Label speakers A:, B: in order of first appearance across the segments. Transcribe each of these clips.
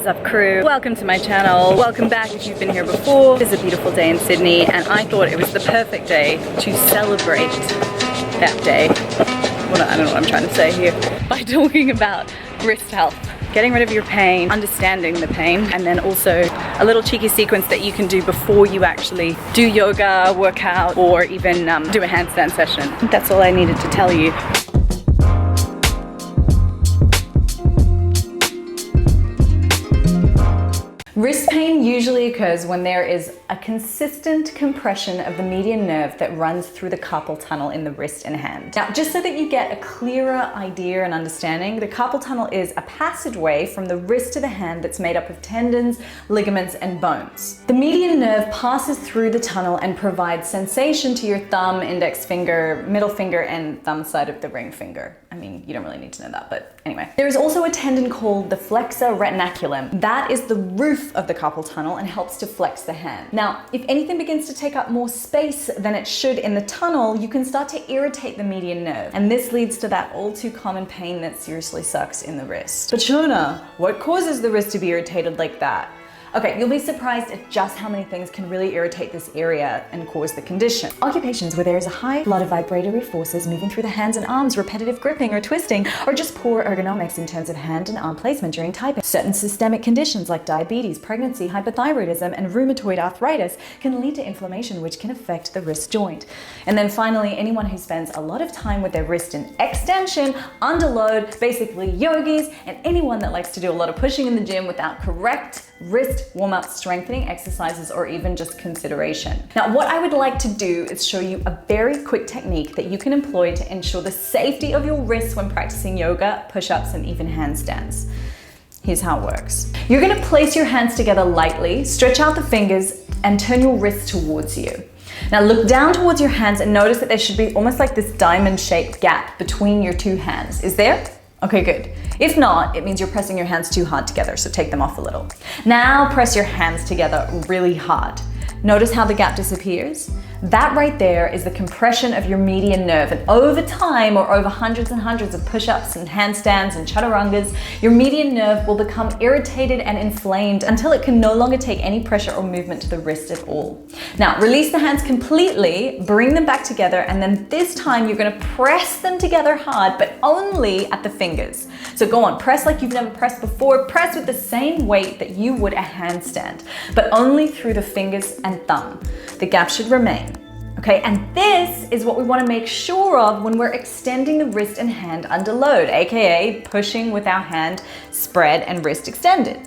A: is up, crew? Welcome to my channel. Welcome back if you've been here before. It's a beautiful day in Sydney and I thought it was the perfect day to celebrate that day. Well, I don't know what I'm trying to say here. By talking about wrist health. Getting rid of your pain, understanding the pain, and then also a little cheeky sequence that you can do before you actually do yoga, workout, or even do a handstand session. I think that's all I needed to tell you. Wrist pain usually occurs when there is a consistent compression of the median nerve that runs through the carpal tunnel in the wrist and hand. Now, just so that you get a clearer idea and understanding, the carpal tunnel is a passageway from the wrist to the hand that's made up of tendons, ligaments, and bones. The median nerve passes through the tunnel and provides sensation to your thumb, index finger, middle finger, and thumb side of the ring finger. I mean, you don't really need to know that, but anyway. There is also a tendon called the flexor retinaculum. That is the roof of the carpal tunnel and helps to flex the hand. Now, if anything begins to take up more space than it should in the tunnel, you can start to irritate the median nerve. And this leads to that all too common pain that seriously sucks in the wrist. But Shona, what causes the wrist to be irritated like that? Okay, you'll be surprised at just how many things can really irritate this area and cause the condition. Occupations where there is a high flood of vibratory forces moving through the hands and arms, repetitive gripping or twisting, or just poor ergonomics in terms of hand and arm placement during typing. Certain systemic conditions like diabetes, pregnancy, hypothyroidism, and rheumatoid arthritis can lead to inflammation which can affect the wrist joint. And then finally, anyone who spends a lot of time with their wrist in extension, under load, basically yogis, and anyone that likes to do a lot of pushing in the gym without correct wrist warm-up strengthening exercises or even just consideration. Now, what I would like to do is show you a very quick technique that you can employ to ensure the safety of your wrists when practicing yoga, push-ups, and even handstands. Here's how it works. You're gonna place your hands together lightly, stretch out the fingers, and turn your wrists towards you. Now look down towards your hands and notice that there should be almost like this diamond-shaped gap between your two hands. Is there? Okay, good. If not, it means you're pressing your hands too hard together, so take them off a little. Now press your hands together really hard. Notice how the gap disappears? That right there is the compression of your median nerve, and over time, or over hundreds and hundreds of push-ups and handstands and chaturangas, your median nerve will become irritated and inflamed until it can no longer take any pressure or movement to the wrist at all. Now, release the hands completely, bring them back together, and then this time you're gonna press them together hard, but only at the fingers. So go on, press like you've never pressed before, press with the same weight that you would a handstand, but only through the fingers and thumb. The gap should remain. Okay, and this is what we want to make sure of when we're extending the wrist and hand under load, aka pushing with our hand spread and wrist extended.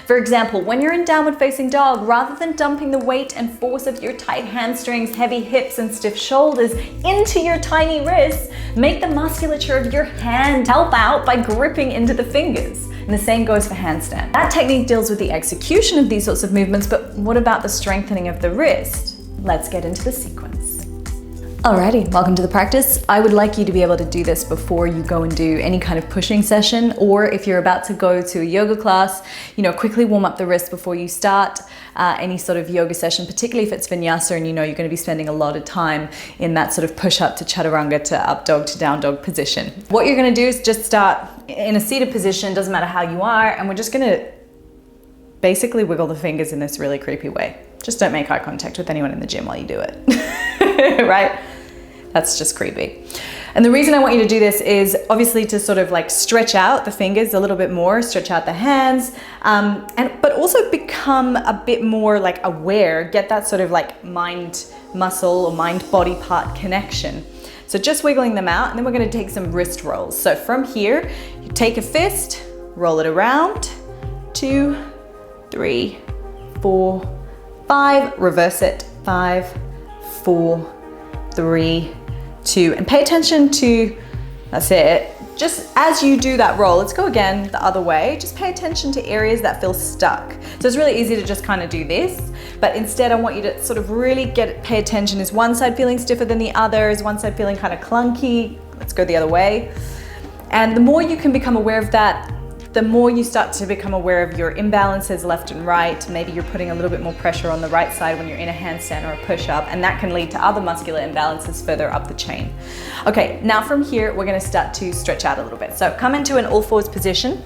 A: For example, when you're in downward facing dog, rather than dumping the weight and force of your tight hamstrings, heavy hips, and stiff shoulders into your tiny wrists, make the musculature of your hand help out by gripping into the fingers. And the same goes for handstand. That technique deals with the execution of these sorts of movements, but what about the strengthening of the wrist? Let's get into the sequence. Alrighty, welcome to the practice. I would like you to be able to do this before you go and do any kind of pushing session, or if you're about to go to a yoga class, quickly warm up the wrist before you start any sort of yoga session, particularly if it's vinyasa and you're going to be spending a lot of time in that sort of push up to chaturanga to up dog to down dog position. What you're going to do is just start in a seated position, doesn't matter how you are, and we're just going to basically wiggle the fingers in this really creepy way. Just don't make eye contact with anyone in the gym while you do it, right? That's just creepy. And the reason I want you to do this is obviously to sort of like stretch out the fingers a little bit more, stretch out the hands, but also become a bit more like aware, get that sort of like mind muscle or mind body part connection. So just wiggling them out, and then we're gonna take some wrist rolls. So from here, you take a fist, roll it around, 2, 3, 4, 5, reverse it, 5, 4, 3, 2, and pay attention to, that's it. Just as you do that roll, let's go again the other way. Just pay attention to areas that feel stuck. So it's really easy to just kind of do this, but instead I want you to sort of really pay attention. Is one side feeling stiffer than the other? Is one side feeling kind of clunky? Let's go the other way. And the more you can become aware of that, the more you start to become aware of your imbalances left and right. Maybe you're putting a little bit more pressure on the right side when you're in a handstand or a push-up, and that can lead to other muscular imbalances further up the chain. Okay, now from here, we're gonna start to stretch out a little bit. So come into an all fours position.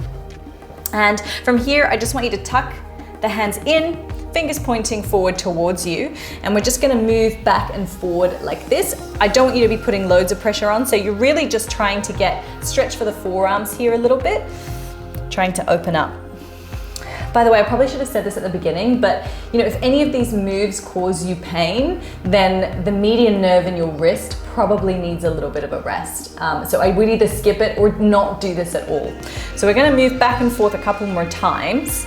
A: And from here, I just want you to tuck the hands in, fingers pointing forward towards you, and we're just gonna move back and forward like this. I don't want you to be putting loads of pressure on, so you're really just trying to get stretch for the forearms here a little bit, trying to open up. By the way, I probably should have said this at the beginning, but you know, if any of these moves cause you pain, then the median nerve in your wrist probably needs a little bit of a rest. So I would either skip it or not do this at all. So we're gonna move back and forth a couple more times.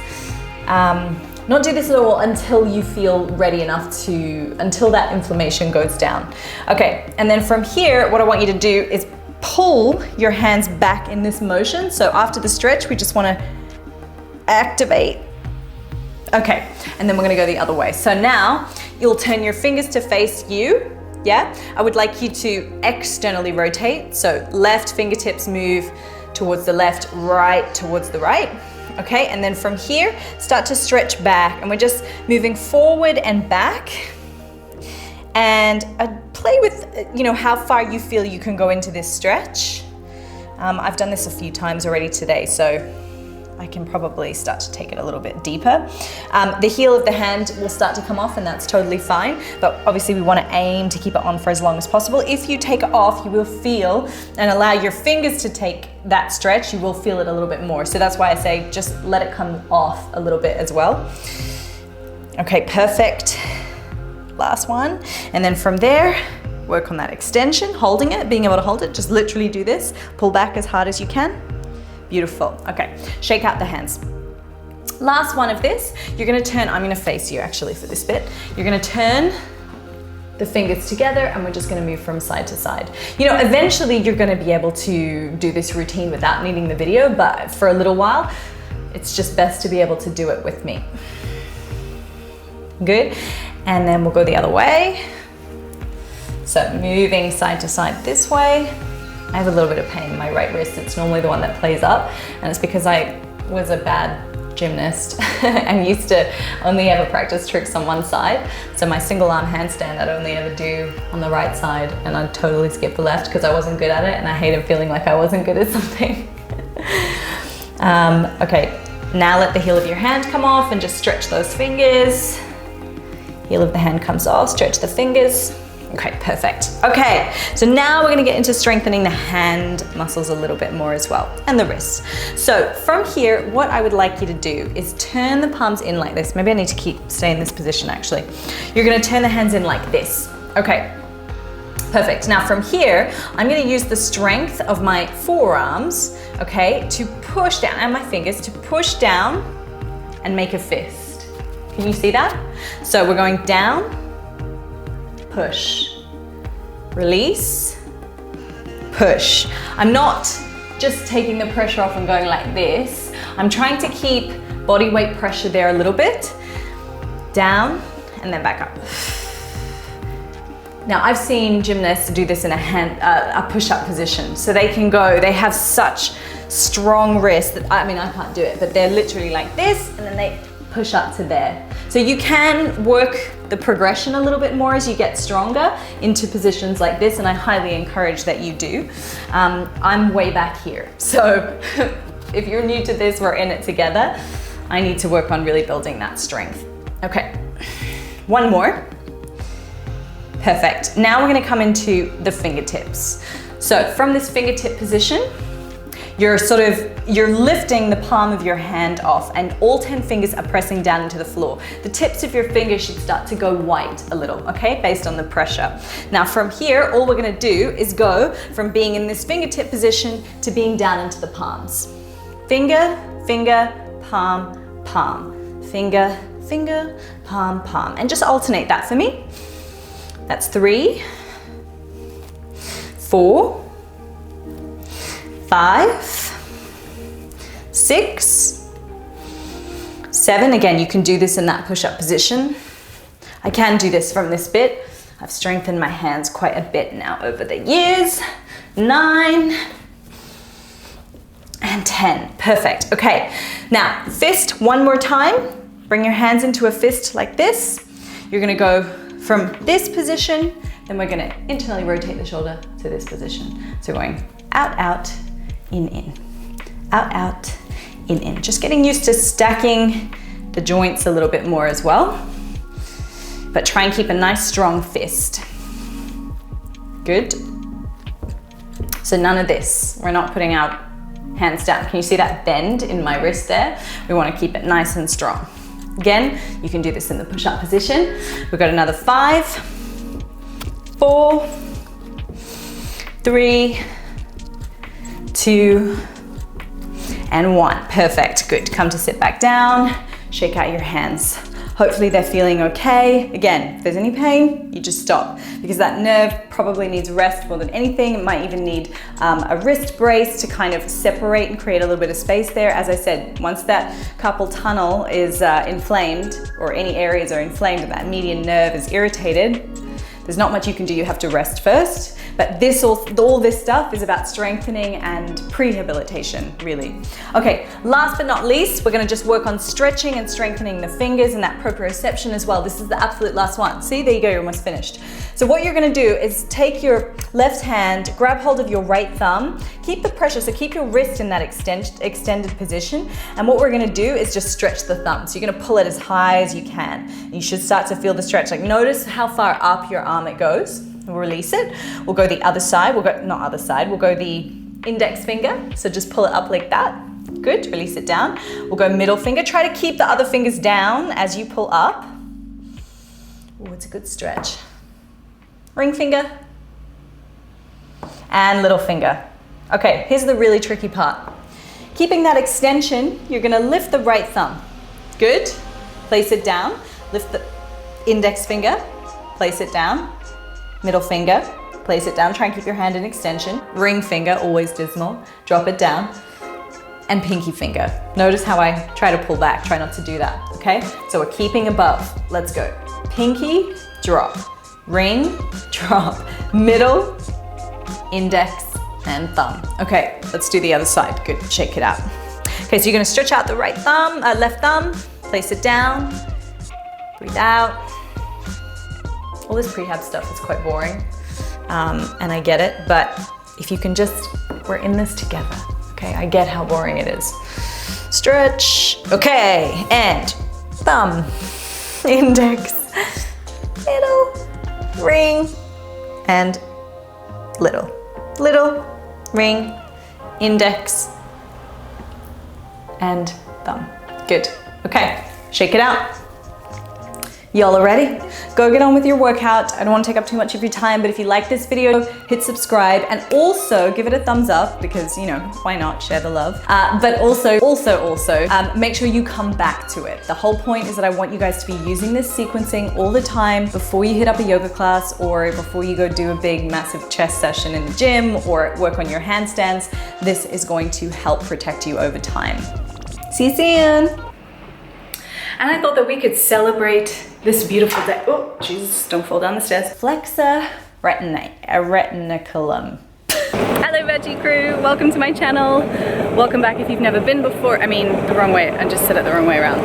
A: Not do this at all until you feel ready enough until that inflammation goes down. Okay, and then from here, what I want you to do is pull your hands back in this motion. So after the stretch, we just wanna activate. Okay, and then we're gonna go the other way. So now you'll turn your fingers to face you. Yeah, I would like you to externally rotate. So left fingertips move towards the left, right towards the right. Okay, and then from here, start to stretch back, and we're just moving forward and back. And play with, you know, how far you feel you can go into this stretch. I've done this a few times already today, so I can probably start to take it a little bit deeper. The heel of the hand will start to come off, and that's totally fine, but obviously we want to aim to keep it on for as long as possible. If you take it off, you will feel, and allow your fingers to take that stretch, you will feel it a little bit more. So that's why I say just let it come off a little bit as well. Okay, perfect. Last one. And then from there, work on that extension, holding it, being able to hold it. Just literally do this. Pull back as hard as you can. Beautiful. Okay, shake out the hands. Last one of this, you're gonna turn, I'm gonna face you actually for this bit. You're gonna turn the fingers together, and we're just gonna move from side to side. You know, eventually you're gonna be able to do this routine without needing the video, but for a little while, it's just best to be able to do it with me. Good, and then we'll go the other way. So moving side to side this way. I have a little bit of pain in my right wrist. It's normally the one that plays up, and it's because I was a bad gymnast and used to only ever practice tricks on one side. So my single arm handstand I'd only ever do on the right side, and I'd totally skip the left because I wasn't good at it, and I hated feeling like I wasn't good at something. Okay, now let the heel of your hand come off and just stretch those fingers. Heel of the hand comes off, stretch the fingers. Okay, perfect. Okay, so now we're gonna get into strengthening the hand muscles a little bit more as well, and the wrists. So from here, what I would like you to do is turn the palms in like this. Maybe I need to stay in this position actually. You're gonna turn the hands in like this. Okay, perfect. Now from here, I'm gonna use the strength of my forearms, okay, to push down, and my fingers to push down and make a fist. Can you see that? So we're going down, push, release, push. I'm not just taking the pressure off and going like this. I'm trying to keep body weight pressure there a little bit. Down and then back up. Now I've seen gymnasts do this in a push-up position. So they have such strong wrists that, I mean, I can't do it, but they're literally like this, and then they push up to there. So you can work the progression a little bit more as you get stronger into positions like this, and I highly encourage that you do. I'm way back here. So if you're new to this, we're in it together. I need to work on really building that strength. Okay, one more. Perfect. Now we're gonna come into the fingertips. So from this fingertip position, you're lifting the palm of your hand off, and all 10 fingers are pressing down into the floor. The tips of your fingers should start to go white a little, okay, based on the pressure. Now from here, all we're gonna do is go from being in this fingertip position to being down into the palms. Finger, finger, palm, palm. Finger, finger, palm, palm. And just alternate that for me. That's 3, 4, 5, 6, 7. Again, you can do this in that push-up position. I can do this from this bit. I've strengthened my hands quite a bit now over the years. 9 and 10. Perfect. Okay, now fist one more time. Bring your hands into a fist like this. You're gonna go from this position, then we're gonna internally rotate the shoulder to this position. So going out, out, in, out, out, in. Just getting used to stacking the joints a little bit more as well. But try and keep a nice strong fist. Good. So none of this. We're not putting out hands down. Can you see that bend in my wrist there? We want to keep it nice and strong. Again, you can do this in the push-up position. We've got another 5, 4, 3, 2, and 1. Perfect, good. Come to sit back down, shake out your hands. Hopefully they're feeling okay. Again, if there's any pain, you just stop because that nerve probably needs rest more than anything. It might even need a wrist brace to kind of separate and create a little bit of space there. As I said, once that carpal tunnel is inflamed, or any areas are inflamed and that median nerve is irritated, there's not much you can do. You have to rest first. But all this stuff is about strengthening and prehabilitation, really. Okay, last but not least, we're gonna just work on stretching and strengthening the fingers and that proprioception as well. This is the absolute last one. See, there you go, you're almost finished. So what you're gonna do is take your left hand, grab hold of your right thumb, keep the pressure, so keep your wrist in that extended position. And what we're gonna do is just stretch the thumb. So you're gonna pull it as high as you can. You should start to feel the stretch. Like notice how far up your arm it goes. We'll release it. We'll go the other side. We'll go the index finger. So just pull it up like that. Good, release it down. We'll go middle finger. Try to keep the other fingers down as you pull up. Oh, it's a good stretch. Ring finger. And little finger. Okay, here's the really tricky part. Keeping that extension, you're gonna lift the right thumb. Good, place it down. Lift the index finger, place it down. Middle finger, place it down. Try and keep your hand in extension. Ring finger, always dismal. Drop it down. And pinky finger. Notice how I try to pull back. Try not to do that, okay? So we're keeping above. Let's go. Pinky, drop. Ring, drop. Middle, index, and thumb. Okay, let's do the other side. Good, shake it out. Okay, so you're gonna stretch out the right thumb, left thumb. Place it down. Breathe out. All this prehab stuff is quite boring, and I get it, but if you can just, we're in this together, okay? I get how boring it is. Stretch, okay, and thumb, index, middle, ring, and little, ring, index, and thumb. Good, okay, shake it out. Y'all are ready? Go get on with your workout. I don't want to take up too much of your time, but if you like this video, hit subscribe and also give it a thumbs up because, you know, why not share the love? But also, make sure you come back to it. The whole point is that I want you guys to be using this sequencing all the time before you hit up a yoga class or before you go do a big, massive chest session in the gym or work on your handstands. This is going to help protect you over time. See you soon. And I thought that we could celebrate this beautiful day. Oh, Jesus, don't fall down the stairs. Flexor retinaculum. Hello Veggie Crew, welcome to my channel. Welcome back if you've never been before. I mean, the wrong way, I just said it the wrong way around.